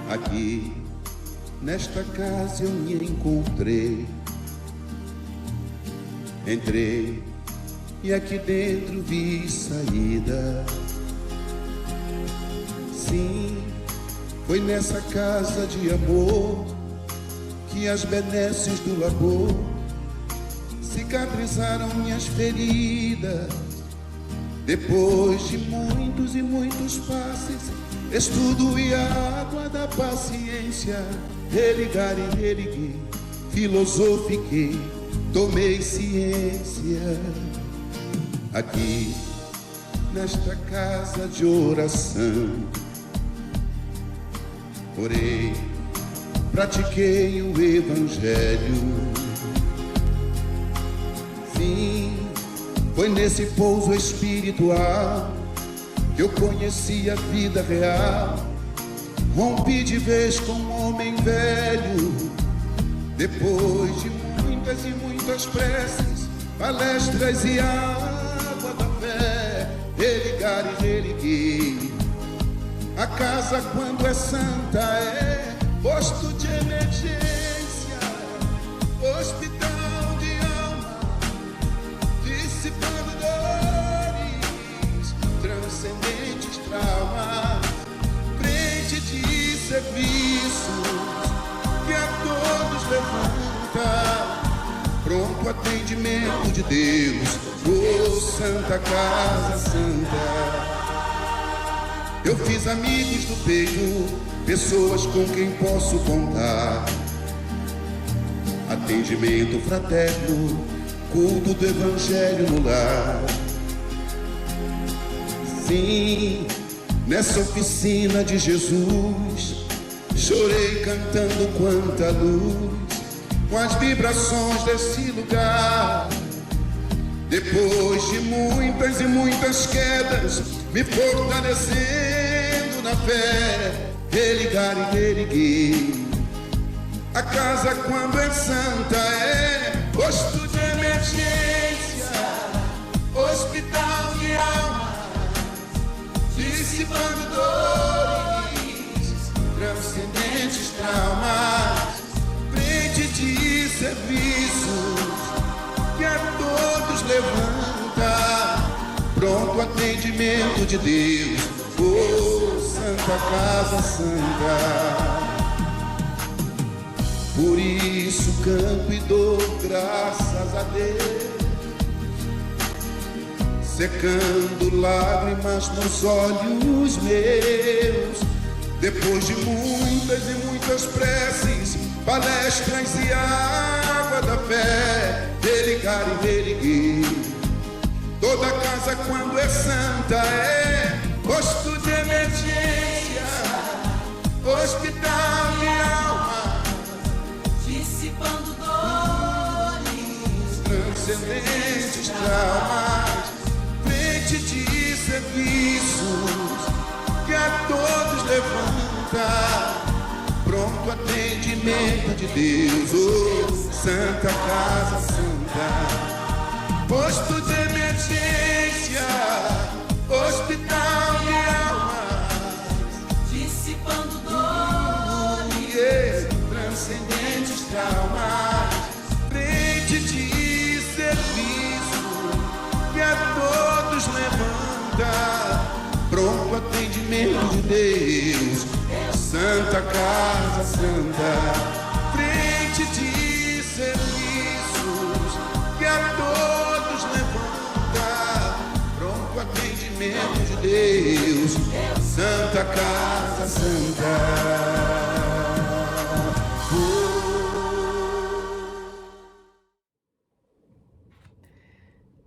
Aqui, nesta casa eu me encontrei. Entrei e aqui dentro vi saída. Sim, foi nessa casa de amor que as benesses do labor cicatrizaram minhas feridas. Depois de muitos e muitos passes, estudo e a água da paciência, religar e religuei, filosofiquei, tomei ciência. Aqui, nesta casa de oração, orei, pratiquei o evangelho. Sim, foi nesse pouso espiritual que eu conheci a vida real. Rompi de vez com um homem velho. Depois de muitas e muitas preces, palestras e água da fé, religar e religuei. A casa, quando é santa, é posto de emergência, hospital de alma, dissipando dores, transcendentes traumas, frente de serviços que a todos levanta, pronto atendimento de Deus, oh Santa Casa Santa. Eu fiz amigos do peito, pessoas com quem posso contar. Atendimento fraterno, culto do evangelho no lar. Sim, nessa oficina de Jesus, chorei cantando quanta luz, com as vibrações desse lugar. Depois de muitas e muitas quedas, me fortalecendo na fé, religar e religuei. A casa, quando é santa, é posto de emergência, hospital de alma, dissipando dores, transcendentes traumas, frente de serviços que a todos levanta, pronto atendimento de Deus, oh Santa Casa Santa. Por isso canto e dou graças a Deus, secando lágrimas nos olhos meus. Depois de muitas e muitas preces, palestras e água da fé, religar e religuei. Toda casa, quando é santa, é posto de emergência, hospital de alma, dissipando dores, transcendentes traumas, frente de serviços que a todos levanta, pronto atendimento de Deus, oh Santa Casa Santa. Posto de emergência, hospital de almas, dissipando dores, transcendentes traumas, frente de serviço que a todos levanta, pronto atendimento de Deus, Santa Casa Santa. Frente de serviços que a todos levanta, pronto atendimento de Deus, Santa Casa Santa.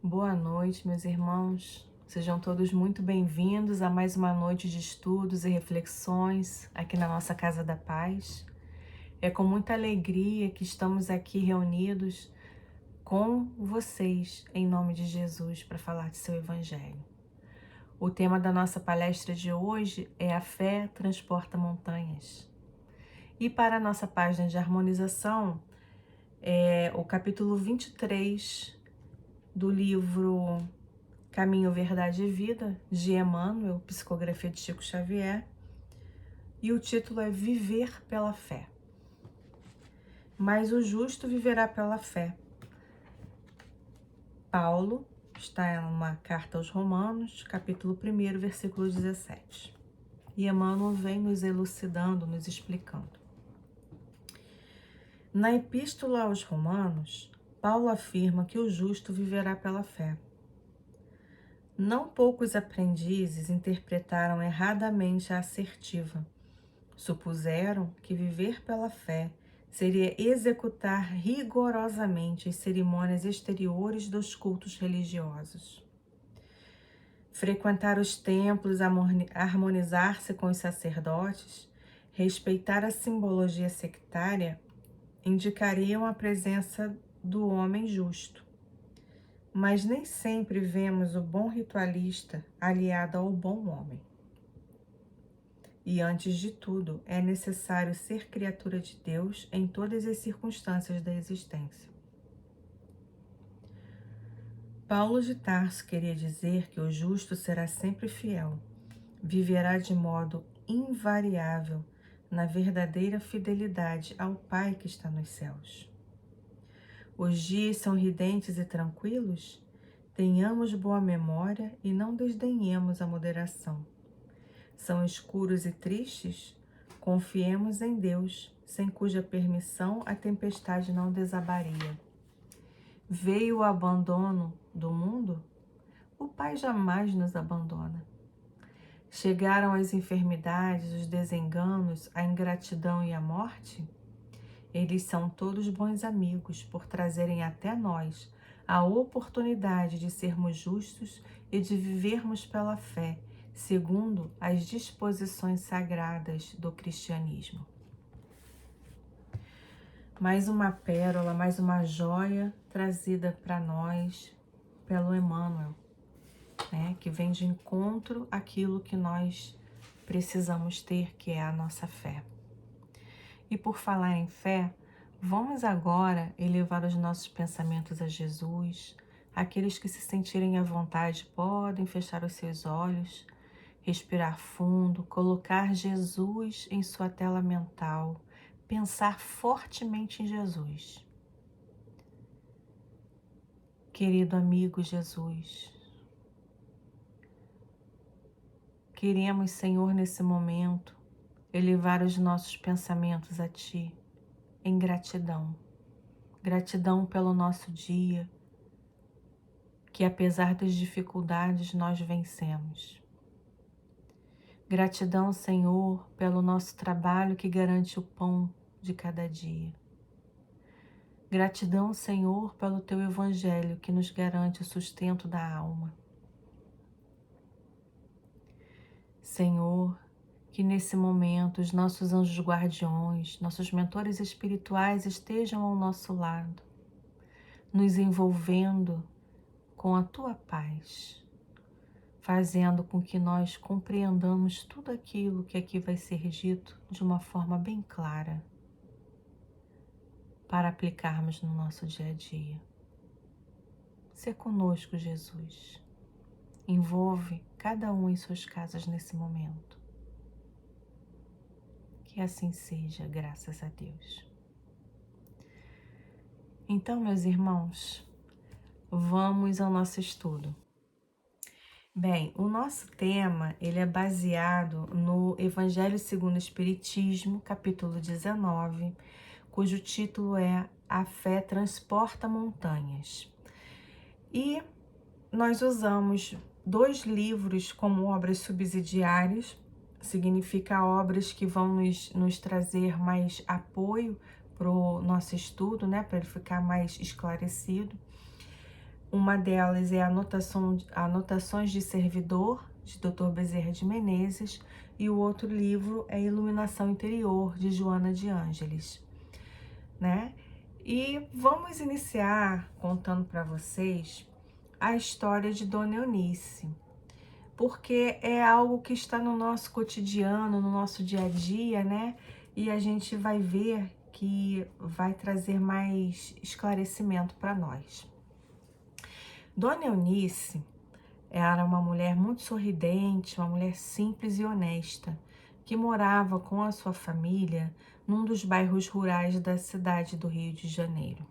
Boa noite, meus irmãos. Sejam todos muito bem-vindos a mais uma noite de estudos e reflexões aqui na nossa Casa da Paz. É com muita alegria que estamos aqui reunidos com vocês, em nome de Jesus, para falar de seu Evangelho. O tema da nossa palestra de hoje é A Fé Transporta Montanhas. E para a nossa página de harmonização, é o capítulo 23 do livro Caminho, Verdade e Vida, de Emmanuel, psicografia de Chico Xavier, e o título é Viver pela Fé. Mas o justo viverá pela fé. Paulo está em uma carta aos Romanos, capítulo 1, versículo 17. E Emmanuel vem nos elucidando, nos explicando. Na Epístola aos Romanos, Paulo afirma que o justo viverá pela fé. Não poucos aprendizes interpretaram erradamente a assertiva. Supuseram que viver pela fé seria executar rigorosamente as cerimônias exteriores dos cultos religiosos. Frequentar os templos, harmonizar-se com os sacerdotes, respeitar a simbologia sectária, indicariam a presença do homem justo. Mas nem sempre vemos o bom ritualista aliado ao bom homem. E antes de tudo, é necessário ser criatura de Deus em todas as circunstâncias da existência. Paulo de Tarso queria dizer que o justo será sempre fiel, viverá de modo invariável na verdadeira fidelidade ao Pai que está nos céus. Os dias são ridentes e tranquilos? Tenhamos boa memória e não desdenhemos a moderação. São escuros e tristes? Confiemos em Deus, sem cuja permissão a tempestade não desabaria. Veio o abandono do mundo? O Pai jamais nos abandona. Chegaram as enfermidades, os desenganos, a ingratidão e a morte? Eles são todos bons amigos por trazerem até nós a oportunidade de sermos justos e de vivermos pela fé, segundo as disposições sagradas do cristianismo. Mais uma pérola, mais uma joia trazida para nós pelo Emmanuel, né, que vem de encontro àquilo que nós precisamos ter, que é a nossa fé. E por falar em fé, vamos agora elevar os nossos pensamentos a Jesus. Aqueles que se sentirem à vontade podem fechar os seus olhos, respirar fundo, colocar Jesus em sua tela mental, pensar fortemente em Jesus. Querido amigo Jesus, queremos, Senhor, nesse momento, elevar os nossos pensamentos a Ti, em gratidão. Gratidão pelo nosso dia, que apesar das dificuldades nós vencemos. Gratidão, Senhor, pelo nosso trabalho que garante o pão de cada dia. Gratidão, Senhor, pelo Teu Evangelho que nos garante o sustento da alma. Senhor, que nesse momento os nossos anjos guardiões, nossos mentores espirituais estejam ao nosso lado, nos envolvendo com a Tua paz, fazendo com que nós compreendamos tudo aquilo que aqui vai ser dito de uma forma bem clara, para aplicarmos no nosso dia a dia. Sê conosco, Jesus. Envolve cada um em suas casas nesse momento. Que assim seja, graças a Deus. Então, meus irmãos, vamos ao nosso estudo. Bem, o nosso tema, ele é baseado no Evangelho segundo o Espiritismo, capítulo 19, cujo título é A Fé Transporta Montanhas. E nós usamos 2 livros como obras subsidiárias, significa obras que vão nos trazer mais apoio para o nosso estudo, né, para ele ficar mais esclarecido. Uma delas é Anotações de Servidor, de Dr. Bezerra de Menezes, e o outro livro é Iluminação Interior, de Joana de Ângeles, né? E vamos iniciar contando para vocês a história de Dona Eunice, porque é algo que está no nosso cotidiano, no nosso dia a dia, né? E a gente vai ver que vai trazer mais esclarecimento para nós. Dona Eunice, era uma mulher muito sorridente, uma mulher simples e honesta, que morava com a sua família num dos bairros rurais da cidade do Rio de Janeiro.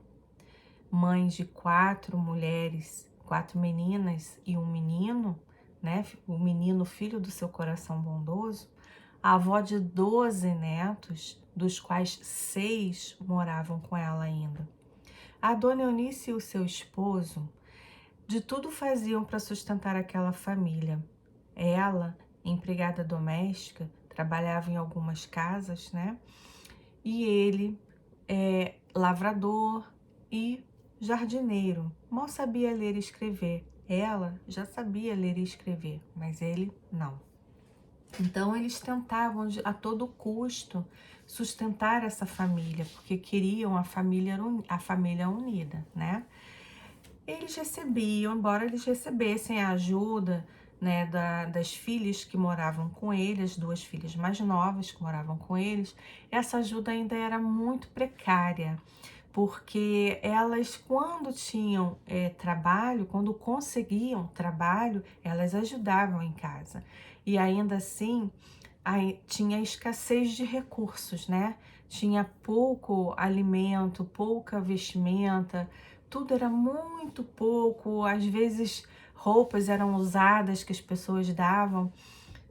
Mãe de 4 mulheres, 4 meninas e um menino, né? O menino filho do seu coração bondoso, a avó de 12 netos, dos quais 6 moravam com ela ainda. A dona Eunice e o seu esposo de tudo faziam para sustentar aquela família. Ela, empregada doméstica, trabalhava em algumas casas, né? E ele, lavrador e jardineiro. Mal sabia ler e escrever. Ela já sabia ler e escrever, mas ele não. Então eles tentavam a todo custo sustentar essa família, porque queriam a família unida, né? Eles recebiam, embora eles recebessem a ajuda, né, das filhas que moravam com eles, as 2 filhas mais novas que moravam com eles, essa ajuda ainda era muito precária, porque elas, quando tinham trabalho, quando conseguiam trabalho, elas ajudavam em casa. E ainda assim, tinha escassez de recursos, né? Tinha pouco alimento, pouca vestimenta, tudo era muito pouco, às vezes roupas eram usadas que as pessoas davam,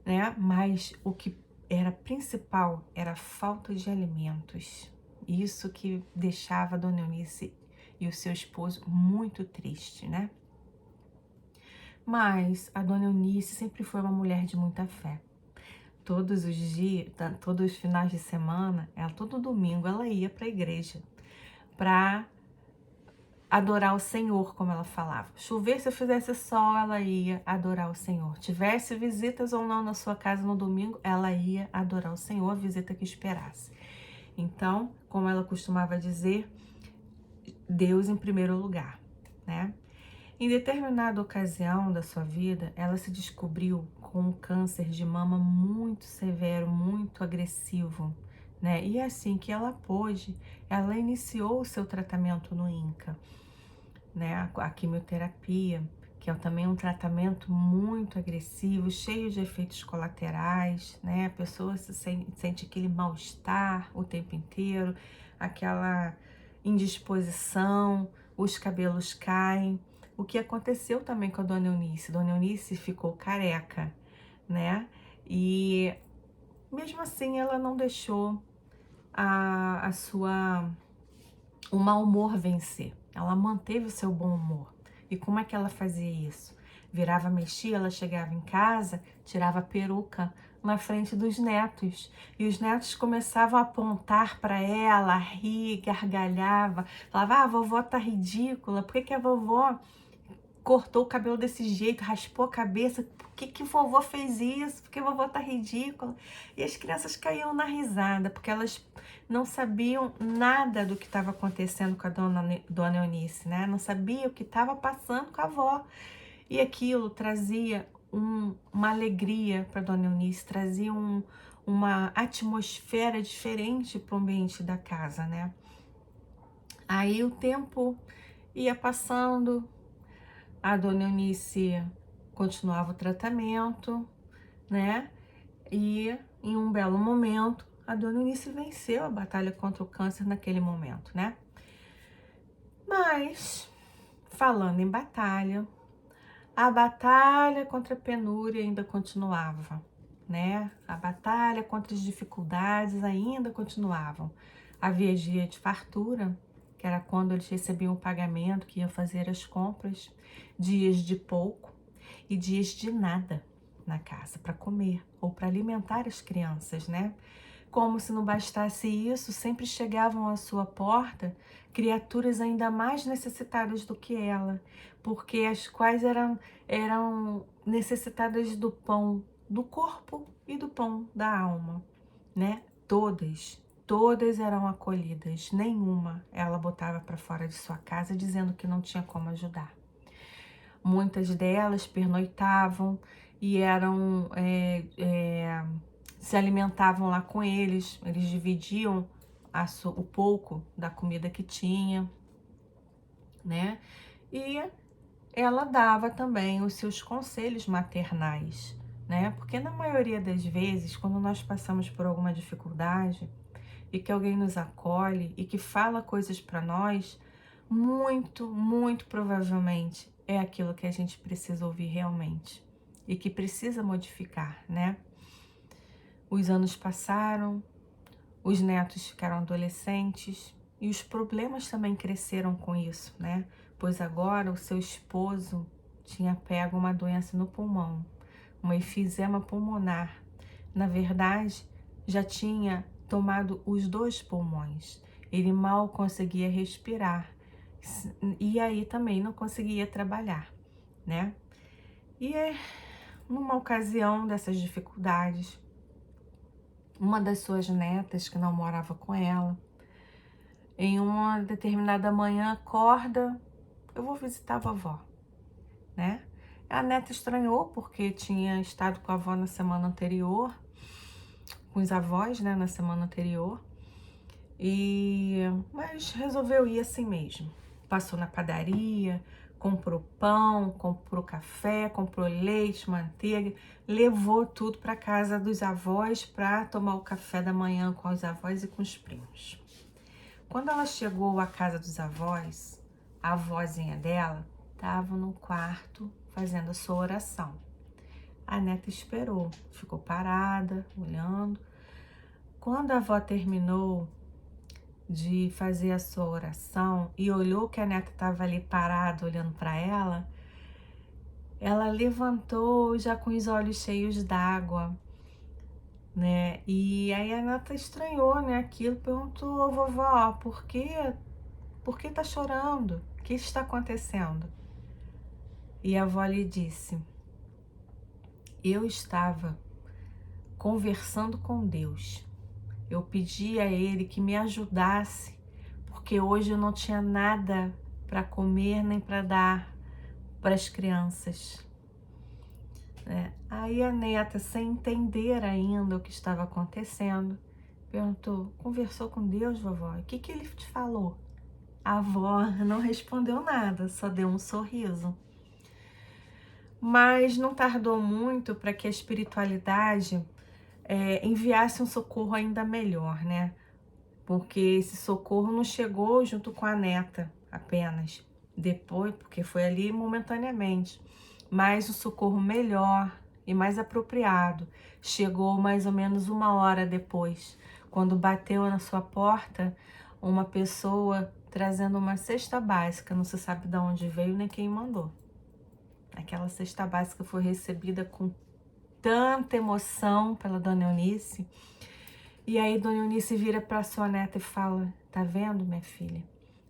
né? Mas o que era principal era a falta de alimentos. Isso que deixava a dona Eunice e o seu esposo muito triste, né? Mas a dona Eunice sempre foi uma mulher de muita fé. Todos os dias, todos os finais de semana, todo domingo ela ia para a igreja para adorar o Senhor, como ela falava. Chover, se fizesse sol, ela ia adorar o Senhor. Tivesse visitas ou não na sua casa no domingo, ela ia adorar o Senhor, a visita que esperasse. Então, como ela costumava dizer, Deus em primeiro lugar, né? Em determinada ocasião da sua vida, ela se descobriu com um câncer de mama muito severo, muito agressivo, né? E assim que ela pôde, ela iniciou o seu tratamento no INCA, né? A quimioterapia, que é também um tratamento muito agressivo, cheio de efeitos colaterais, né? A pessoa sente aquele mal-estar o tempo inteiro, aquela indisposição, os cabelos caem. O que aconteceu também com a dona Eunice? Dona Eunice ficou careca, né? E mesmo assim ela não deixou o mau humor vencer. Ela manteve o seu bom humor. E como é que ela fazia isso? Virava, mexia, ela chegava em casa, tirava a peruca na frente dos netos. E os netos começavam a apontar para ela, a rir, gargalhava. Falava, a vovó tá ridícula, por que a vovó cortou o cabelo desse jeito, raspou a cabeça? Por que vovó fez isso? Porque a vovó tá ridícula. E as crianças caíam na risada, porque elas não sabiam nada do que estava acontecendo com a dona Eunice, né? Não sabia o que estava passando com a avó. E aquilo trazia uma alegria para dona Eunice, trazia uma atmosfera diferente para o ambiente da casa, né? Aí o tempo ia passando, a dona Eunice continuava o tratamento, né? E em um belo momento, a dona Eunice venceu a batalha contra o câncer naquele momento, né? Mas, falando em batalha, a batalha contra a penúria ainda continuava, né? A batalha contra as dificuldades ainda continuavam. Havia dia de fartura, que era quando eles recebiam o pagamento, que iam fazer as compras, dias de pouco e dias de nada na casa para comer ou para alimentar as crianças, né? Como se não bastasse isso, sempre chegavam à sua porta criaturas ainda mais necessitadas do que ela, porque as quais eram necessitadas do pão do corpo e do pão da alma, né? Todas eram acolhidas, nenhuma ela botava para fora de sua casa dizendo que não tinha como ajudar. Muitas delas pernoitavam e se alimentavam lá com eles dividiam o pouco da comida que tinha, né? E ela dava também os seus conselhos maternais, né? Porque na maioria das vezes, quando nós passamos por alguma dificuldade e que alguém nos acolhe e que fala coisas para nós, muito provavelmente é aquilo que a gente precisa ouvir realmente e que precisa modificar, né? Os anos passaram, os netos ficaram adolescentes e os problemas também cresceram com isso, né? Pois agora o seu esposo tinha pego uma doença no pulmão, uma enfisema pulmonar. Na verdade, já tinha tomado os 2 pulmões. Ele mal conseguia respirar e aí também não conseguia trabalhar, né? E numa ocasião dessas dificuldades, uma das suas netas, que não morava com ela, em uma determinada manhã acorda, eu vou visitar a vovó, né? A neta estranhou porque tinha estado com a avó na semana anterior, com os avós, né, na semana anterior, mas resolveu ir assim mesmo. Passou na padaria, comprou pão, comprou café, comprou leite, manteiga, levou tudo para casa dos avós para tomar o café da manhã com os avós e com os primos. Quando ela chegou à casa dos avós, a avózinha dela estava no quarto fazendo a sua oração. A neta esperou, ficou parada, olhando. Quando a avó terminou de fazer a sua oração e olhou que a neta estava ali parada, olhando para ela, ela levantou já com os olhos cheios d'água, né? E aí a neta estranhou, né, aquilo, perguntou: vovó, por que tá chorando? O que está acontecendo? E a avó lhe disse: eu estava conversando com Deus. Eu pedi a Ele que me ajudasse, porque hoje eu não tinha nada para comer nem para dar para as crianças. Aí a neta, sem entender ainda o que estava acontecendo, perguntou: conversou com Deus, vovó? O que Ele te falou? A avó não respondeu nada, só deu um sorriso. Mas não tardou muito para que a espiritualidade enviasse um socorro ainda melhor, né? Porque esse socorro não chegou junto com a neta apenas, depois, porque foi ali momentaneamente, mas o socorro melhor e mais apropriado chegou mais ou menos 1 hora depois, quando bateu na sua porta uma pessoa trazendo uma cesta básica, não se sabe de onde veio nem quem mandou. Aquela cesta básica foi recebida com tanta emoção pela Dona Eunice. E aí Dona Eunice vira para sua neta e fala: tá vendo, minha filha?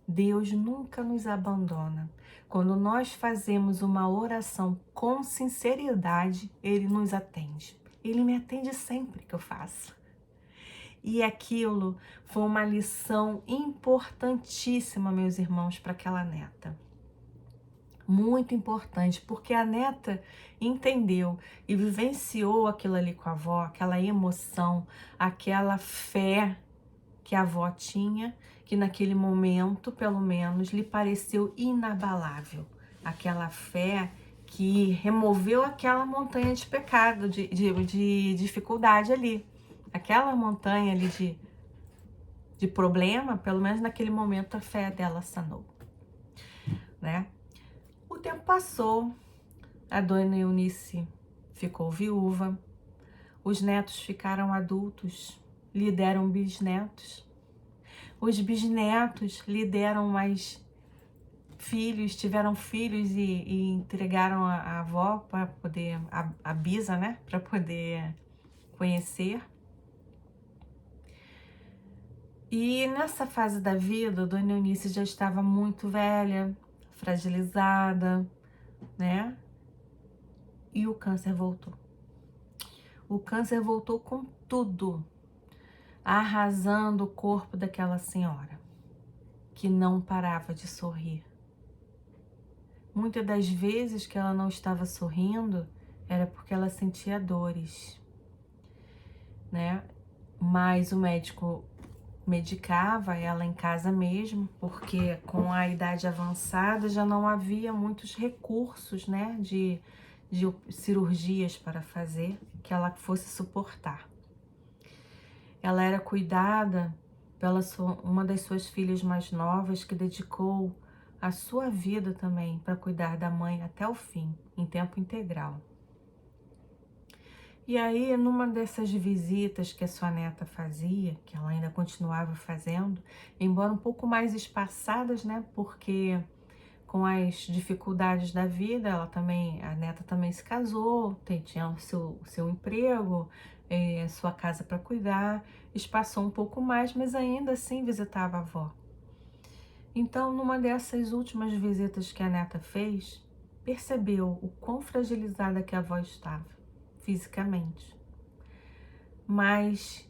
Deus nunca nos abandona. Quando nós fazemos uma oração com sinceridade, Ele nos atende. Ele me atende sempre que eu faço. E aquilo foi uma lição importantíssima, meus irmãos, para aquela neta. Muito importante, porque a neta entendeu e vivenciou aquilo ali com a avó, aquela emoção, aquela fé que a avó tinha, que naquele momento, pelo menos, lhe pareceu inabalável. Aquela fé que removeu aquela montanha de pecado, de dificuldade ali. Aquela montanha ali de problema, pelo menos naquele momento a fé dela sanou, né? O tempo passou, a Dona Eunice ficou viúva, os netos ficaram adultos, lhe deram bisnetos, os bisnetos lhe deram mais filhos, tiveram filhos e entregaram a avó para poder, a bisa, né, para poder conhecer. E nessa fase da vida, Dona Eunice já estava muito velha, fragilizada, né? E o câncer voltou. O câncer voltou com tudo, arrasando o corpo daquela senhora, que não parava de sorrir. Muitas das vezes que ela não estava sorrindo, era porque ela sentia dores, né? Mas o médico medicava ela em casa mesmo, porque com a idade avançada já não havia muitos recursos, né, de cirurgias para fazer que ela fosse suportar. Ela era cuidada pela uma das suas filhas mais novas, que dedicou a sua vida também para cuidar da mãe até o fim, em tempo integral. E aí, numa dessas visitas que a sua neta fazia, que ela ainda continuava fazendo, embora um pouco mais espaçadas, né? Porque com as dificuldades da vida, a neta também se casou, tinha o seu emprego, sua casa para cuidar, espaçou um pouco mais, mas ainda assim visitava a avó. Então, numa dessas últimas visitas que a neta fez, percebeu o quão fragilizada que a avó estava, fisicamente, mas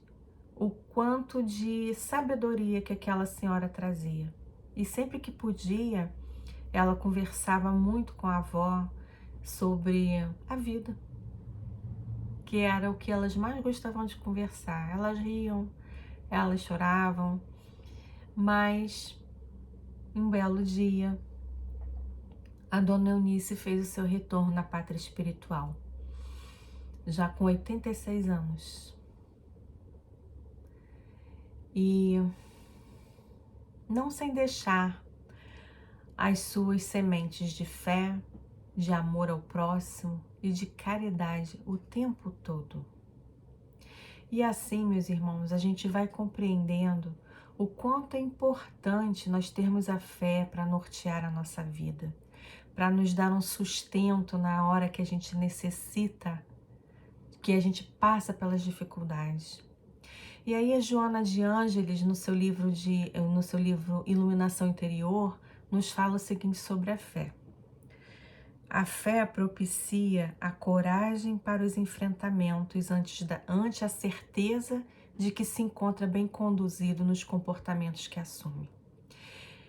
o quanto de sabedoria que aquela senhora trazia. E sempre que podia, ela conversava muito com a avó sobre a vida, que era o que elas mais gostavam de conversar. Elas riam, elas choravam, mas um belo dia, a dona Eunice fez o seu retorno à pátria espiritual, já com 86 anos. E não sem deixar as suas sementes de fé, de amor ao próximo e de caridade o tempo todo. E assim, meus irmãos, a gente vai compreendendo o quanto é importante nós termos a fé para nortear a nossa vida, para nos dar um sustento na hora que a gente necessita, que a gente passa pelas dificuldades. E aí a Joana de Ângeles, no seu livro Iluminação Interior, nos fala o seguinte sobre a fé. A fé propicia a coragem para os enfrentamentos ante a certeza de que se encontra bem conduzido nos comportamentos que assume.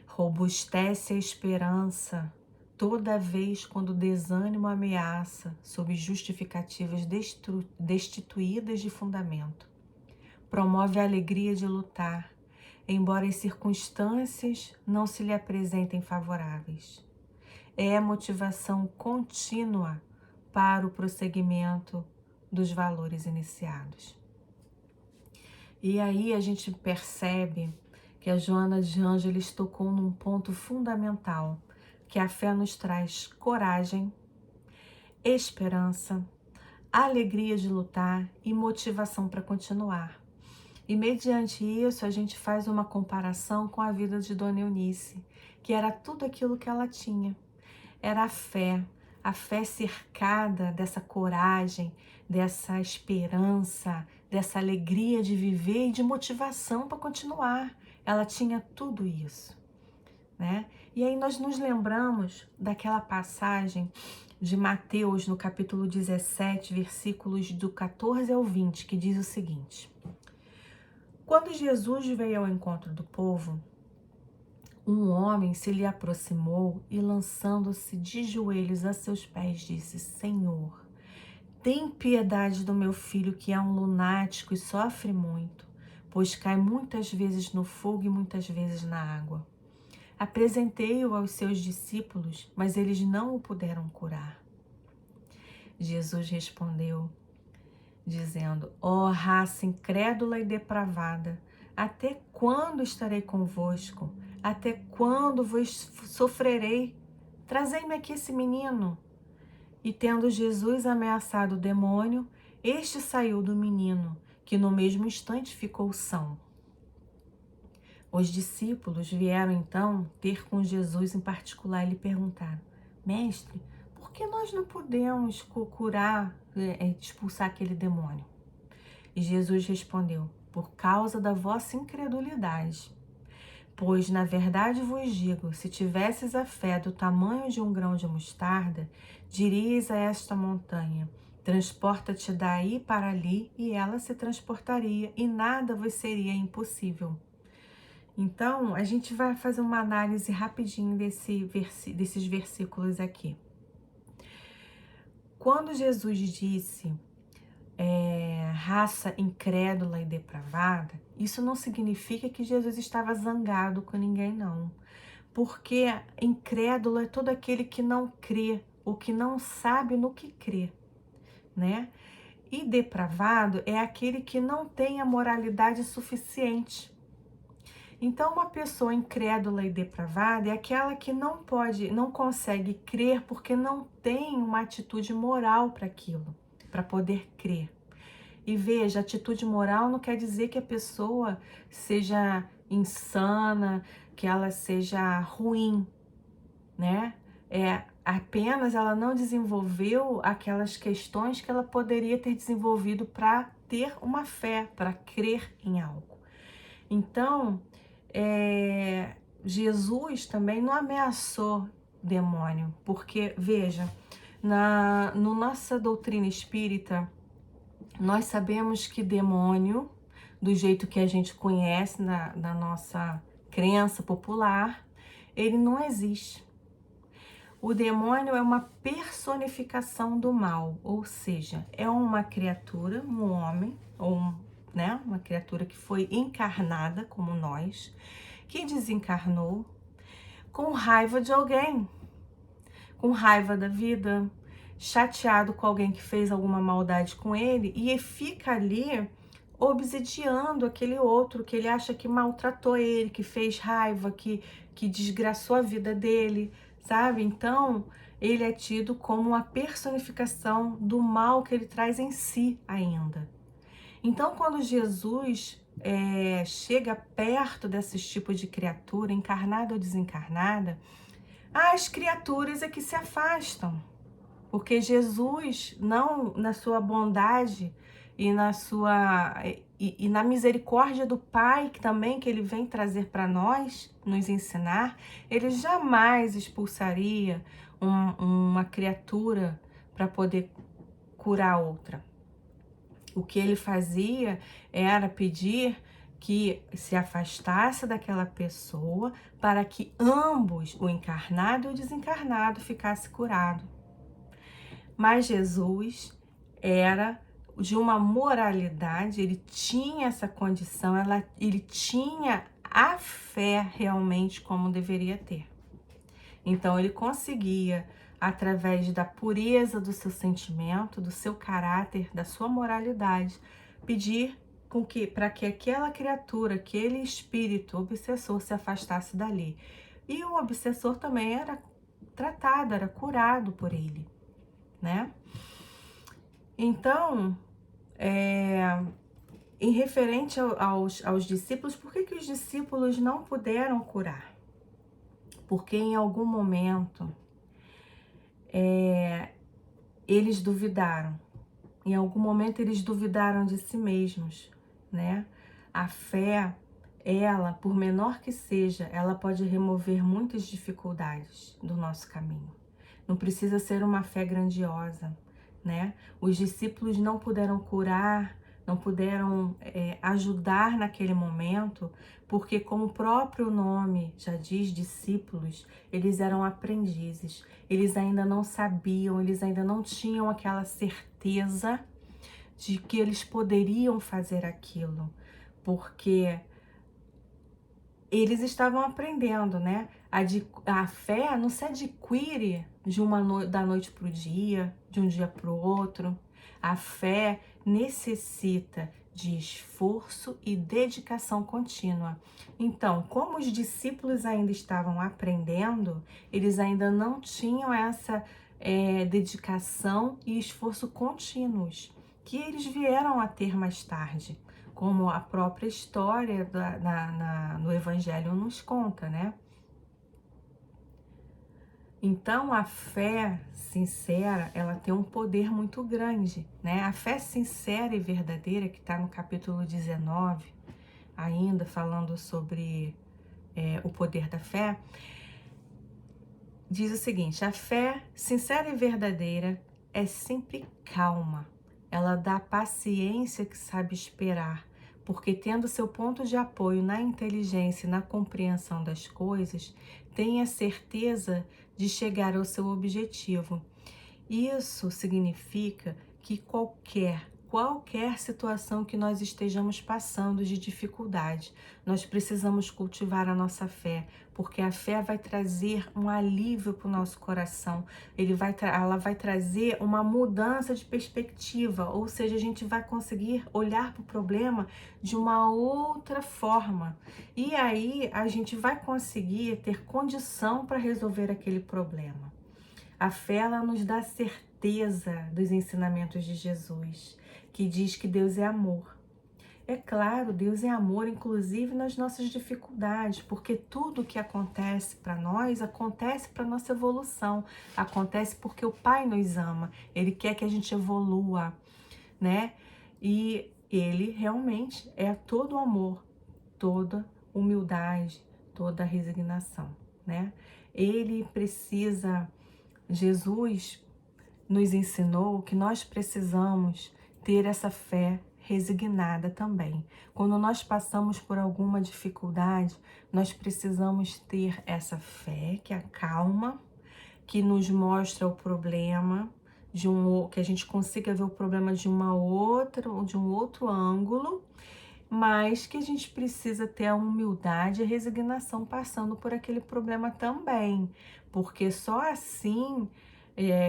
Robustece a esperança toda vez quando o desânimo ameaça sob justificativas destituídas de fundamento. Promove a alegria de lutar, embora as circunstâncias não se lhe apresentem favoráveis. É a motivação contínua para o prosseguimento dos valores iniciados. E aí a gente percebe que a Joana de Ângeles tocou num ponto fundamental, que a fé nos traz coragem, esperança, alegria de lutar e motivação para continuar. E mediante isso a gente faz uma comparação com a vida de Dona Eunice, que era tudo aquilo que ela tinha. Era a fé cercada dessa coragem, dessa esperança, dessa alegria de viver e de motivação para continuar. Ela tinha tudo isso, né? E aí nós nos lembramos daquela passagem de Mateus, no capítulo 17, versículos do 14 ao 20, que diz o seguinte: Quando Jesus veio ao encontro do povo, um homem se lhe aproximou e, lançando-se de joelhos a seus pés, disse: Senhor, tem piedade do meu filho, que é um lunático e sofre muito, pois cai muitas vezes no fogo e muitas vezes na água. Apresentei-o aos seus discípulos, mas eles não o puderam curar. Jesus respondeu, dizendo: Ó raça incrédula e depravada, até quando estarei convosco? Até quando vos sofrerei? Trazei-me aqui esse menino. E tendo Jesus ameaçado o demônio, este saiu do menino, que no mesmo instante ficou são. Os discípulos vieram então ter com Jesus em particular e lhe perguntaram: Mestre, por que nós não podemos curar, expulsar aquele demônio? E Jesus respondeu: Por causa da vossa incredulidade. Pois, na verdade vos digo, se tivesses a fé do tamanho de um grão de mostarda, dirias a esta montanha: transporta-te daí para ali, e ela se transportaria, e nada vos seria impossível. Então, a gente vai fazer uma análise rapidinho desses versículos aqui. Quando Jesus disse raça incrédula e depravada, isso não significa que Jesus estava zangado com ninguém, não. Porque incrédulo é todo aquele que não crê, ou que não sabe no que crê, né? E depravado é aquele que não tem a moralidade suficiente. Então, uma pessoa incrédula e depravada é aquela que não consegue crer porque não tem uma atitude moral para aquilo, para poder crer. E veja, atitude moral não quer dizer que a pessoa seja insana, que ela seja ruim, né? Apenas ela não desenvolveu aquelas questões que ela poderia ter desenvolvido para ter uma fé, para crer em algo. Então, Jesus também não ameaçou demônio, porque, veja, no nossa doutrina espírita, nós sabemos que demônio, do jeito que a gente conhece na nossa crença popular, ele não existe. O demônio é uma personificação do mal, ou seja, é uma criatura, um homem, ou uma criatura que foi encarnada como nós, que desencarnou com raiva de alguém, com raiva da vida, chateado com alguém que fez alguma maldade com ele e fica ali obsidiando aquele outro que ele acha que maltratou ele, que fez raiva, que desgraçou a vida dele, sabe? Então, ele é tido como uma personificação do mal que ele traz em si ainda. Então, quando Jesus chega perto desses tipos de criatura, encarnada ou desencarnada, as criaturas é que se afastam. Porque Jesus, não na sua bondade e na misericórdia do Pai, que também que ele vem trazer para nós, nos ensinar, ele jamais expulsaria uma criatura para poder curar outra. O que ele fazia era pedir que se afastasse daquela pessoa para que ambos, o encarnado e o desencarnado, ficasse curado. Mas Jesus era de uma moralidade, ele tinha essa condição, ele tinha a fé realmente como deveria ter. Então ele conseguia, através da pureza do seu sentimento, do seu caráter, da sua moralidade, pedir para que aquela criatura, aquele espírito obsessor se afastasse dali. E o obsessor também era tratado, era curado por ele, né? Então, em referente aos discípulos, por que os discípulos não puderam curar? Porque em algum momento eles duvidaram. Em algum momento eles duvidaram de si mesmos, né? A fé, ela, por menor que seja, ela pode remover muitas dificuldades do nosso caminho. Não precisa ser uma fé grandiosa, né? Os discípulos não puderam curar, não puderam ajudar naquele momento, porque como o próprio nome já diz, discípulos, eles eram aprendizes, eles ainda não sabiam, eles ainda não tinham aquela certeza de que eles poderiam fazer aquilo, porque eles estavam aprendendo, né? A fé não se adquire da noite para o dia, de um dia para o outro. A fé necessita de esforço e dedicação contínua. Então, como os discípulos ainda estavam aprendendo, eles ainda não tinham essa dedicação e esforço contínuos, que eles vieram a ter mais tarde, como a própria história no Evangelho nos conta, né? Então, a fé sincera, ela tem um poder muito grande, né? A fé sincera e verdadeira, que está no capítulo 19, ainda falando sobre o poder da fé, diz o seguinte: a fé sincera e verdadeira é sempre calma, ela dá paciência que sabe esperar, porque tendo seu ponto de apoio na inteligência e na compreensão das coisas, tem a certeza de chegar ao seu objetivo. Isso significa que qualquer qualquer situação que nós estejamos passando de dificuldade. Nós precisamos cultivar a nossa fé, porque a fé vai trazer um alívio para o nosso coração. Ela vai trazer uma mudança de perspectiva, ou seja, a gente vai conseguir olhar para o problema de uma outra forma. E aí a gente vai conseguir ter condição para resolver aquele problema. A fé, ela nos dá certeza dos ensinamentos de Jesus, que diz que Deus é amor. É claro, Deus é amor, inclusive nas nossas dificuldades, porque tudo que acontece para nós, acontece para nossa evolução, acontece porque o Pai nos ama, Ele quer que a gente evolua, né? E Ele realmente é todo amor, toda humildade, toda resignação, né? Jesus nos ensinou que nós precisamos ter essa fé resignada também. Quando nós passamos por alguma dificuldade, nós precisamos ter essa fé que acalma, que nos mostra o problema, que a gente consiga ver o problema de um outro ângulo, mas que a gente precisa ter a humildade e a resignação passando por aquele problema também, porque só assim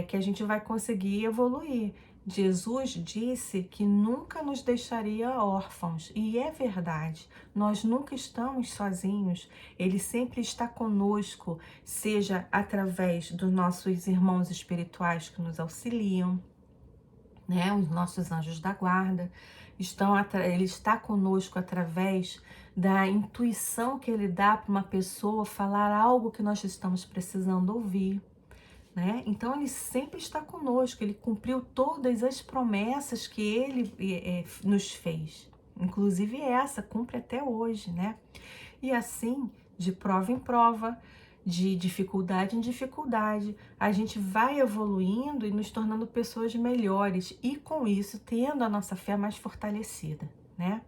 que a gente vai conseguir evoluir. Jesus disse que nunca nos deixaria órfãos, e é verdade, nós nunca estamos sozinhos, Ele sempre está conosco, seja através dos nossos irmãos espirituais que nos auxiliam, né, os nossos anjos da guarda, Ele está conosco através da intuição que Ele dá para uma pessoa falar algo que nós estamos precisando ouvir, né? Então Ele sempre está conosco, Ele cumpriu todas as promessas que Ele nos fez, inclusive essa, cumpre até hoje, né? E assim, de prova em prova, de dificuldade em dificuldade, a gente vai evoluindo e nos tornando pessoas melhores e com isso tendo a nossa fé mais fortalecida, né?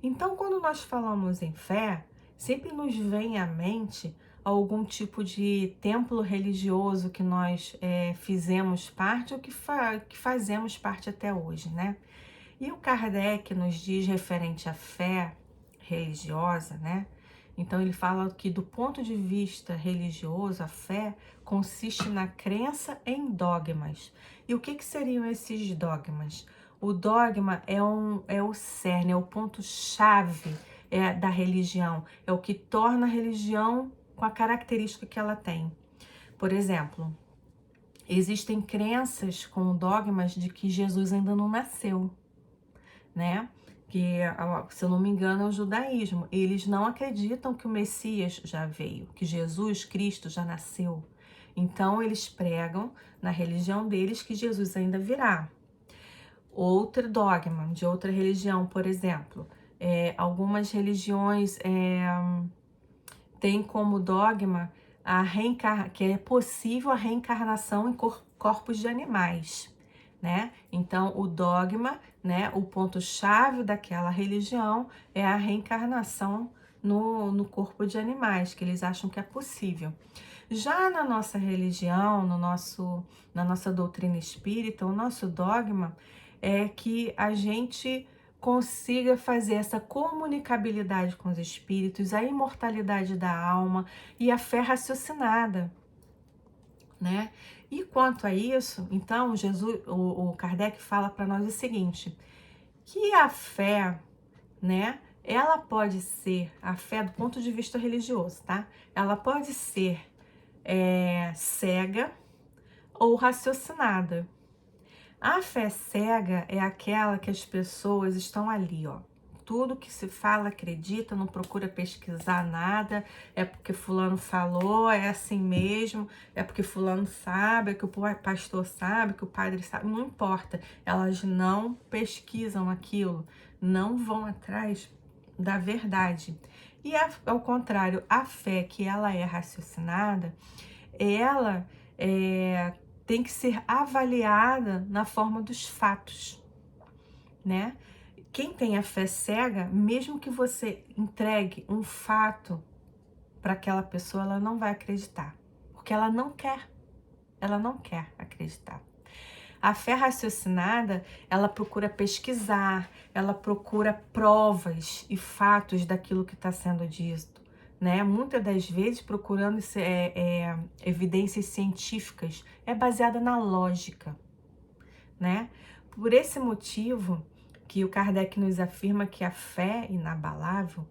Então, quando nós falamos em fé, sempre nos vem à mente algum tipo de templo religioso que nós fizemos parte ou que fazemos parte até hoje, né? E o Kardec nos diz referente à fé religiosa, né? Então ele fala que do ponto de vista religioso, a fé consiste na crença em dogmas. E o que seriam esses dogmas? O dogma é o cerne, é o ponto-chave da religião, é o que torna a religião com a característica que ela tem. Por exemplo, existem crenças com dogmas de que Jesus ainda não nasceu, né? Que, se eu não me engano, é o judaísmo. Eles não acreditam que o Messias já veio, que Jesus Cristo já nasceu. Então, eles pregam na religião deles que Jesus ainda virá. Outro dogma de outra religião, por exemplo, algumas religiões têm como dogma que é possível a reencarnação em corpos de animais, né? Então, o dogma, né, o ponto-chave daquela religião é a reencarnação no corpo de animais, que eles acham que é possível. Já na nossa religião, na nossa doutrina espírita, o nosso dogma é que a gente consiga fazer essa comunicabilidade com os espíritos, a imortalidade da alma e a fé raciocinada, né? E quanto a isso, então, o Kardec fala para nós o seguinte, que a fé, né, ela pode ser, a fé do ponto de vista religioso, tá? Ela pode ser cega ou raciocinada. A fé cega é aquela que as pessoas estão ali, ó. Tudo que se fala, acredita, não procura pesquisar nada, é porque fulano falou, é assim mesmo, é porque fulano sabe, é que o pastor sabe, que o padre sabe, não importa. Elas não pesquisam aquilo, não vão atrás da verdade. E ao contrário, a fé que ela é raciocinada, ela tem que ser avaliada na forma dos fatos, né? Quem tem a fé cega, mesmo que você entregue um fato para aquela pessoa, ela não vai acreditar, porque ela não quer acreditar. A fé raciocinada, ela procura pesquisar, ela procura provas e fatos daquilo que está sendo dito, né? Muitas das vezes procurando evidências científicas, é baseada na lógica, né? Por esse motivo que o Kardec nos afirma que a fé inabalável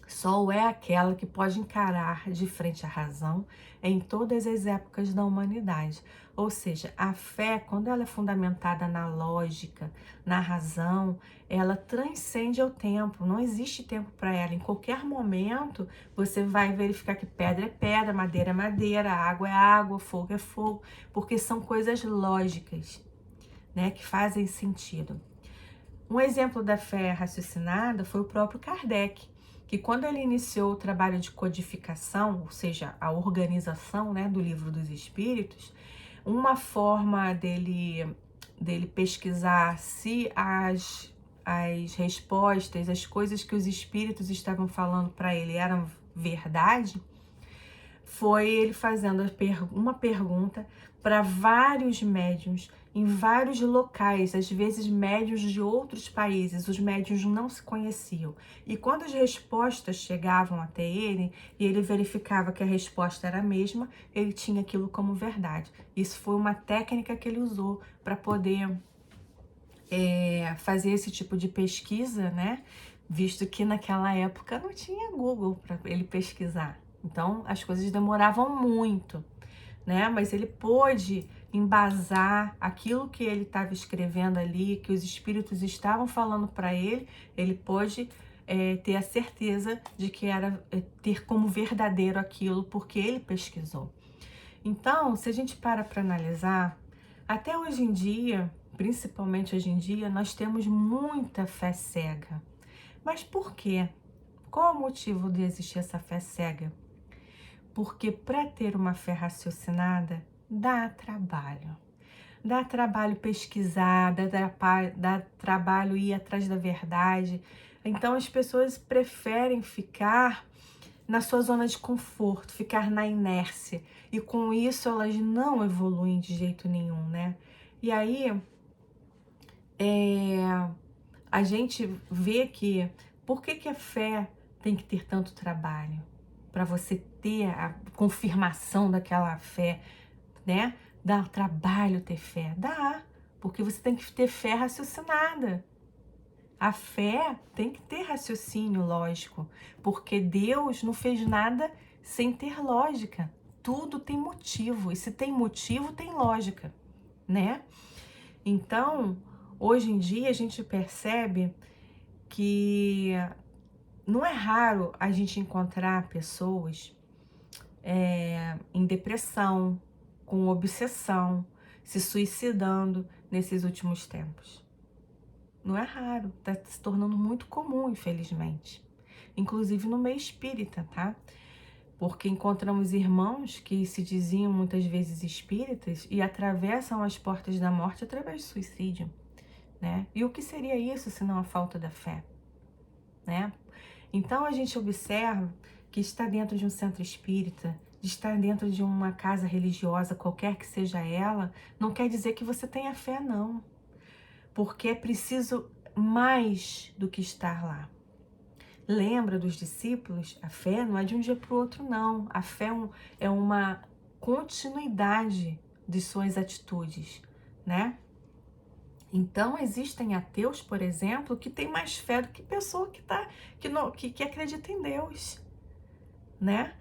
só é aquela que pode encarar de frente à razão em todas as épocas da humanidade. Ou seja, a fé, quando ela é fundamentada na lógica, na razão, ela transcende o tempo, não existe tempo para ela. Em qualquer momento, você vai verificar que pedra é pedra, madeira é madeira, água é água, fogo é fogo, porque são coisas lógicas, né, que fazem sentido. Um exemplo da fé raciocinada foi o próprio Kardec, que quando ele iniciou o trabalho de codificação, ou seja, a organização, né, do Livro dos Espíritos, uma forma dele pesquisar se as respostas, as coisas que os espíritos estavam falando para ele eram verdade, foi ele fazendo uma pergunta para vários médiuns em vários locais, às vezes médiuns de outros países. Os médiuns não se conheciam. E quando as respostas chegavam até ele, e ele verificava que a resposta era a mesma, ele tinha aquilo como verdade. Isso foi uma técnica que ele usou para poder fazer esse tipo de pesquisa, né? Visto que naquela época não tinha Google para ele pesquisar. Então, as coisas demoravam muito, né? Mas ele pôde embasar aquilo que ele estava escrevendo ali, que os espíritos estavam falando para ele, ele pôde ter a certeza de que era ter como verdadeiro aquilo, porque ele pesquisou. Então, se a gente para analisar, até hoje em dia, principalmente hoje em dia, nós temos muita fé cega. Mas por quê? Qual é o motivo de existir essa fé cega? Porque para ter uma fé raciocinada, dá trabalho. Dá trabalho pesquisar, dá trabalho ir atrás da verdade. Então as pessoas preferem ficar na sua zona de conforto, ficar na inércia. E com isso elas não evoluem de jeito nenhum, né? E aí a gente vê que por que a fé tem que ter tanto trabalho? Para você ter a confirmação daquela fé, né? Dá trabalho ter fé? Dá, porque você tem que ter fé raciocinada. A fé tem que ter raciocínio lógico, porque Deus não fez nada sem ter lógica. Tudo tem motivo, e se tem motivo, tem lógica, né? Então, hoje em dia, a gente percebe que não é raro a gente encontrar pessoas em depressão, com obsessão, se suicidando nesses últimos tempos. Não é raro, está se tornando muito comum, infelizmente. Inclusive no meio espírita, tá? Porque encontramos irmãos que se diziam muitas vezes espíritas e atravessam as portas da morte através do suicídio, né? E o que seria isso se não a falta da fé, né? Então a gente observa que estar dentro de um centro espírita, de estar dentro de uma casa religiosa, qualquer que seja ela, não quer dizer que você tenha fé, não. Porque é preciso mais do que estar lá. Lembra dos discípulos? A fé não é de um dia para o outro, não. A fé é uma continuidade de suas atitudes, né? Então, existem ateus, por exemplo, que têm mais fé do que pessoa que acredita em Deus, né?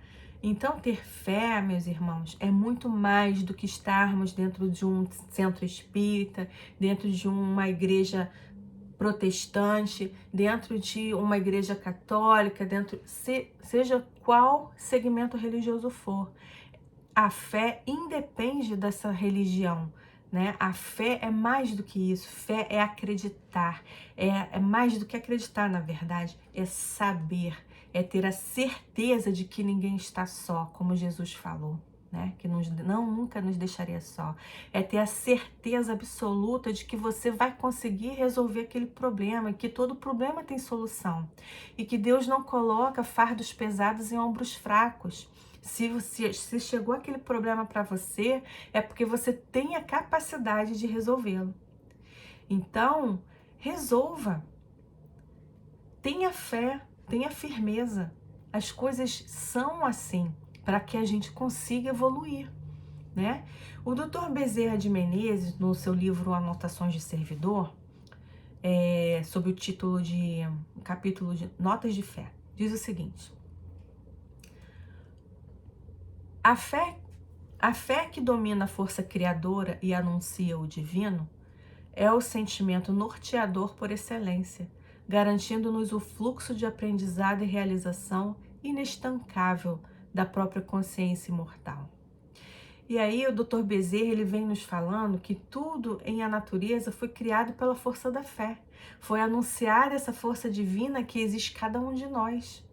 Então, ter fé, meus irmãos, é muito mais do que estarmos dentro de um centro espírita, dentro de uma igreja protestante, dentro de uma igreja católica, seja qual segmento religioso for. A fé independe dessa religião, né? A fé é mais do que isso. Fé é acreditar, é mais do que acreditar, na verdade, é saber, é ter a certeza de que ninguém está só, como Jesus falou, né? Que nunca nos deixaria só. É ter a certeza absoluta de que você vai conseguir resolver aquele problema, que todo problema tem solução e que Deus não coloca fardos pesados em ombros fracos. Se chegou aquele problema para você, é porque você tem a capacidade de resolvê-lo. Então, resolva. Tenha fé, tenha firmeza. As coisas são assim, para que a gente consiga evoluir, né? O Dr. Bezerra de Menezes, no seu livro Anotações de Servidor, sob o título de capítulo de Notas de Fé, diz o seguinte: a fé que domina a força criadora e anuncia o divino é o sentimento norteador por excelência, garantindo-nos o fluxo de aprendizado e realização inestancável da própria consciência imortal. E aí o Dr. Bezerra, ele vem nos falando que tudo em a natureza foi criado pela força da fé. Foi anunciar essa força divina que existe em cada um de nós,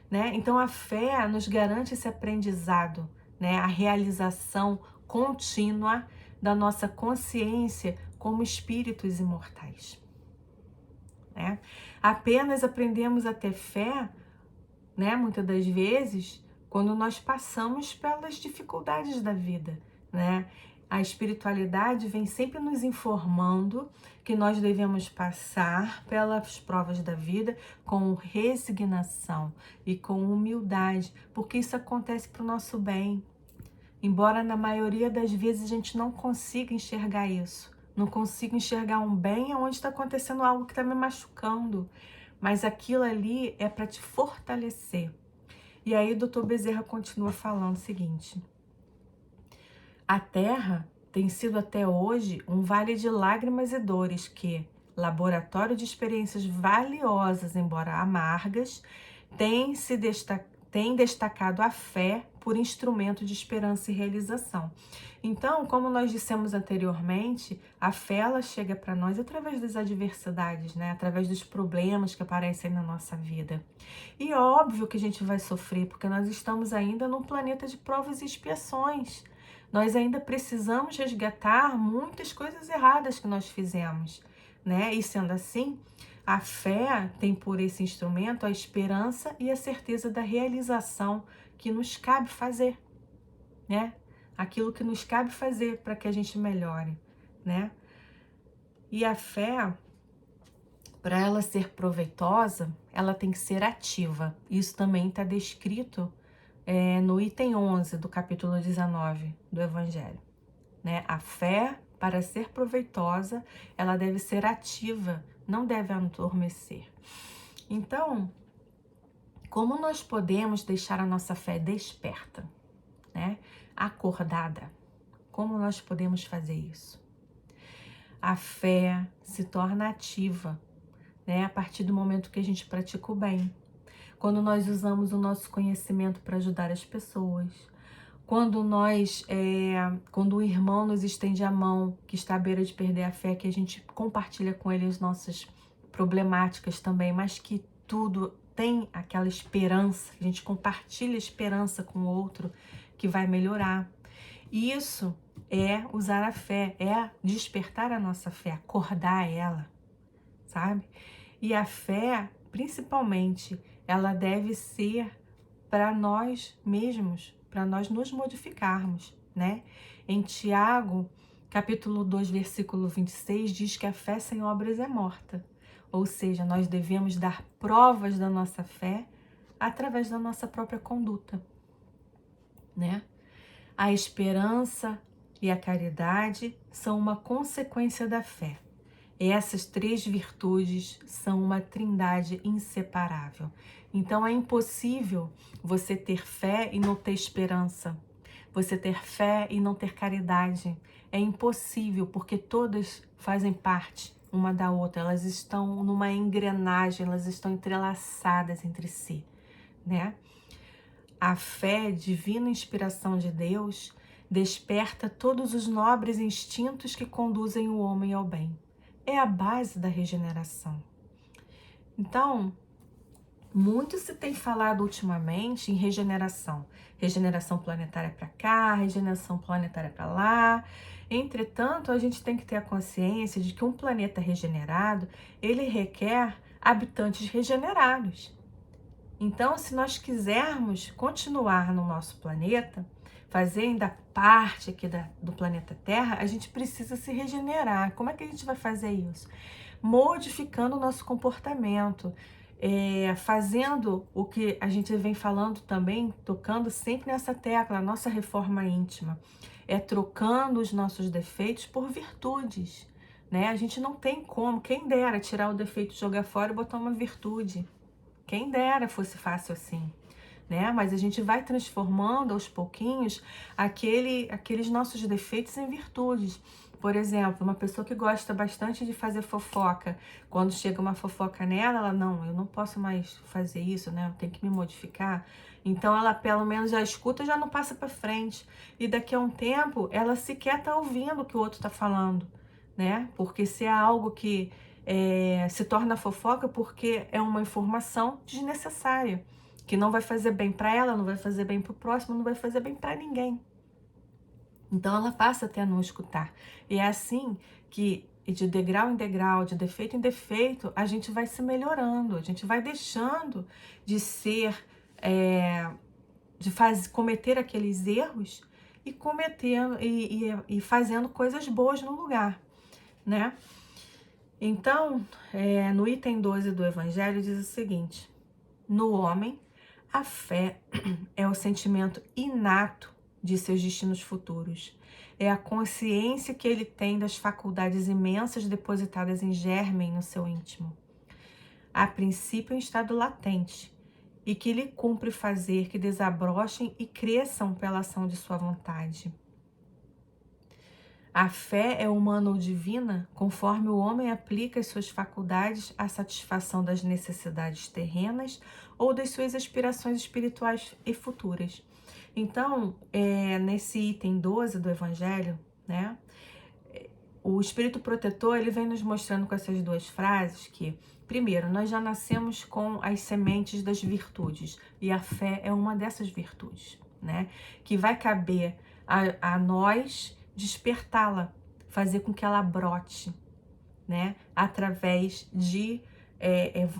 né? Então a fé nos garante esse aprendizado, né? A realização contínua da nossa consciência como espíritos imortais, né? Apenas aprendemos a ter fé, né, muitas das vezes, quando nós passamos pelas dificuldades da vida, né? A espiritualidade vem sempre nos informando que nós devemos passar pelas provas da vida com resignação e com humildade, porque isso acontece para o nosso bem. Embora na maioria das vezes a gente não consiga enxergar isso, não consiga enxergar um bem onde está acontecendo algo que está me machucando, mas aquilo ali é para te fortalecer. E aí o Dr. Bezerra continua falando o seguinte: a Terra tem sido até hoje um vale de lágrimas e dores que, laboratório de experiências valiosas, embora amargas, tem destacado a fé por instrumento de esperança e realização. Então, como nós dissemos anteriormente, a fé ela chega para nós através das adversidades, né? Através dos problemas que aparecem na nossa vida. E óbvio que a gente vai sofrer, porque nós estamos ainda num planeta de provas e expiações. Nós ainda precisamos resgatar muitas coisas erradas que nós fizemos, né? E sendo assim, a fé tem por esse instrumento a esperança e a certeza da realização que nos cabe fazer, né? Aquilo que nos cabe fazer para que a gente melhore, né? E a fé, para ela ser proveitosa, ela tem que ser ativa. Isso também está descrito no item 11 do capítulo 19 do Evangelho, né? A fé, para ser proveitosa, ela deve ser ativa, não deve adormecer. Então, como nós podemos deixar a nossa fé desperta, né? Acordada? Como nós podemos fazer isso? A fé se torna ativa, né? A partir do momento que a gente pratica o bem. Quando nós usamos o nosso conhecimento para ajudar as pessoas. Quando o irmão nos estende a mão, que está à beira de perder a fé, que a gente compartilha com ele as nossas problemáticas também, mas que tudo tem aquela esperança, a gente compartilha a esperança com o outro, que vai melhorar. Isso é usar a fé, é despertar a nossa fé, acordar ela, sabe? E a fé, principalmente, ela deve ser para nós mesmos, para nós nos modificarmos, né? Em Tiago, capítulo 2, versículo 26, diz que a fé sem obras é morta. Ou seja, nós devemos dar provas da nossa fé através da nossa própria conduta, né? A esperança e a caridade são uma consequência da fé. E essas três virtudes são uma trindade inseparável. Então é impossível você ter fé e não ter esperança. Você ter fé e não ter caridade. É impossível, porque todas fazem parte uma da outra. Elas estão numa engrenagem, elas estão entrelaçadas entre si, né? A fé, divina inspiração de Deus, desperta todos os nobres instintos que conduzem o homem ao bem. É a base da regeneração. Então, muito se tem falado ultimamente em regeneração. Regeneração planetária para cá, regeneração planetária para lá. Entretanto, a gente tem que ter a consciência de que um planeta regenerado, ele requer habitantes regenerados. Então, se nós quisermos continuar no nosso planeta, fazer ainda parte aqui do planeta Terra, a gente precisa se regenerar. Como é que a gente vai fazer isso? Modificando o nosso comportamento, fazendo o que a gente vem falando também, tocando sempre nessa tecla, a nossa reforma íntima, trocando os nossos defeitos por virtudes, né? A gente não tem como, quem dera tirar o defeito, jogar fora e botar uma virtude. Quem dera fosse fácil assim, né? Mas a gente vai transformando aos pouquinhos aqueles nossos defeitos em virtudes. Por exemplo, uma pessoa que gosta bastante de fazer fofoca, quando chega uma fofoca nela, ela, não, eu não posso mais fazer isso, né? Eu tenho que me modificar. Então ela pelo menos já escuta, já não passa para frente. E daqui a um tempo, ela sequer tá ouvindo o que o outro tá falando, né? Porque se é algo que se torna fofoca, porque é uma informação desnecessária, que não vai fazer bem para ela, não vai fazer bem para o próximo, não vai fazer bem para ninguém. Então ela passa até a não escutar. E é assim que, de degrau em degrau, de defeito em defeito, a gente vai se melhorando, a gente vai deixando de ser, cometer aqueles erros e cometendo e fazendo coisas boas no lugar, né? Então, no item 12 do Evangelho diz o seguinte: no homem, a fé é o sentimento inato de seus destinos futuros. É a consciência que ele tem das faculdades imensas depositadas em germen no seu íntimo. A princípio em estado latente, e que lhe cumpre fazer que desabrochem e cresçam pela ação de sua vontade. A fé é humana ou divina, conforme o homem aplica as suas faculdades à satisfação das necessidades terrenas ou das suas aspirações espirituais e futuras. Então, nesse item 12 do Evangelho, né, o Espírito Protetor ele vem nos mostrando com essas duas frases que, primeiro, nós já nascemos com as sementes das virtudes, e a fé é uma dessas virtudes, né, que vai caber a nós despertá-la, fazer com que ela brote, né, através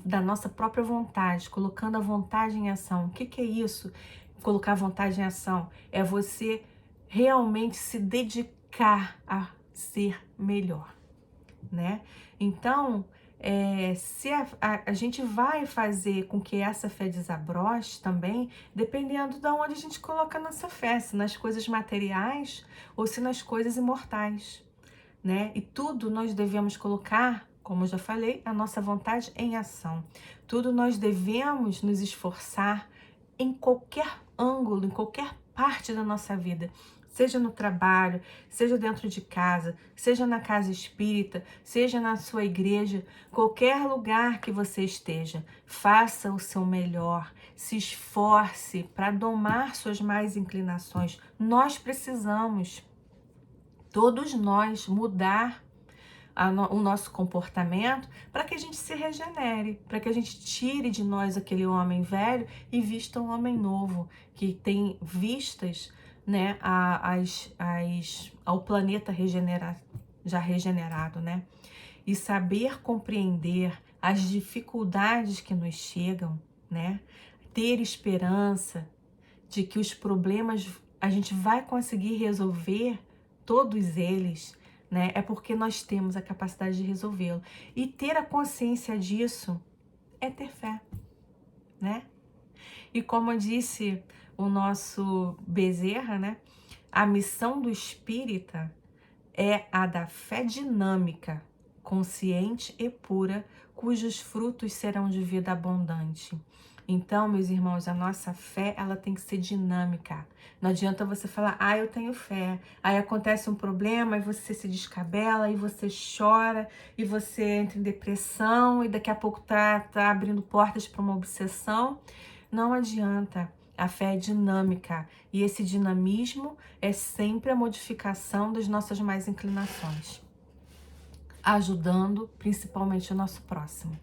da nossa própria vontade, colocando a vontade em ação. O que é isso? Colocar a vontade em ação é você realmente se dedicar a ser melhor, né? Então, se a gente vai fazer com que essa fé desabroche também, dependendo de onde a gente coloca a nossa fé, se nas coisas materiais ou se nas coisas imortais, né? E tudo nós devemos colocar, como eu já falei, a nossa vontade em ação. Tudo nós devemos nos esforçar em qualquer ângulo, em qualquer parte da nossa vida, seja no trabalho, seja dentro de casa, seja na casa espírita, seja na sua igreja, qualquer lugar que você esteja, faça o seu melhor, se esforce para domar suas más inclinações. Nós precisamos, todos nós, mudar o nosso comportamento para que a gente se regenere, para que a gente tire de nós aquele homem velho e vista um homem novo, que tem vistas, né, ao planeta já regenerado, né? E saber compreender as dificuldades que nos chegam, né? Ter esperança de que os problemas a gente vai conseguir resolver todos eles, né? É porque nós temos a capacidade de resolvê-lo. E ter a consciência disso é ter fé, né? E como disse o nosso Bezerra, né? A missão do espírita é a da fé dinâmica, consciente e pura, cujos frutos serão de vida abundante. Então, meus irmãos, a nossa fé, ela tem que ser dinâmica. Não adianta você falar, eu tenho fé. Aí acontece um problema e você se descabela, e você chora, e você entra em depressão, e daqui a pouco tá abrindo portas para uma obsessão. Não adianta. A fé é dinâmica, e esse dinamismo é sempre a modificação das nossas más inclinações, ajudando principalmente o nosso próximo,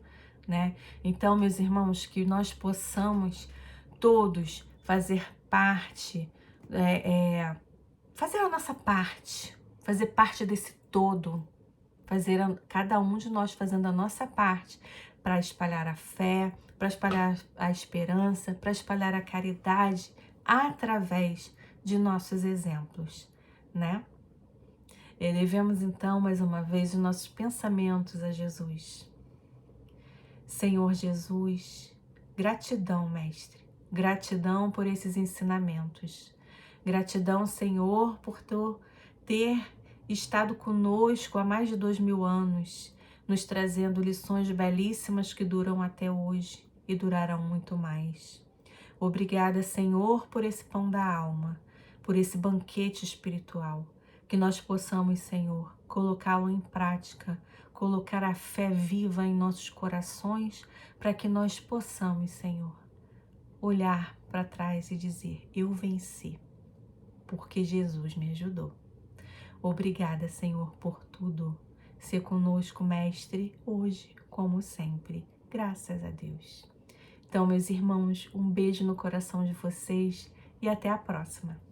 né? Então, meus irmãos, que nós possamos todos fazer parte, fazer a nossa parte, fazer parte desse todo, cada um de nós fazendo a nossa parte para espalhar a fé, para espalhar a esperança, para espalhar a caridade através de nossos exemplos, né? Elevemos então mais uma vez os nossos pensamentos a Jesus. Senhor Jesus, gratidão, Mestre, gratidão por esses ensinamentos. Gratidão, Senhor, por ter estado conosco há mais de 2000 anos, nos trazendo lições belíssimas que duram até hoje e durarão muito mais. Obrigada, Senhor, por esse pão da alma, por esse banquete espiritual, que nós possamos, Senhor, colocá-lo em prática, colocar a fé viva em nossos corações, para que nós possamos, Senhor, olhar para trás e dizer: eu venci, porque Jesus me ajudou. Obrigada, Senhor, por tudo. Se conosco, Mestre, hoje, como sempre. Graças a Deus. Então, meus irmãos, um beijo no coração de vocês e até a próxima.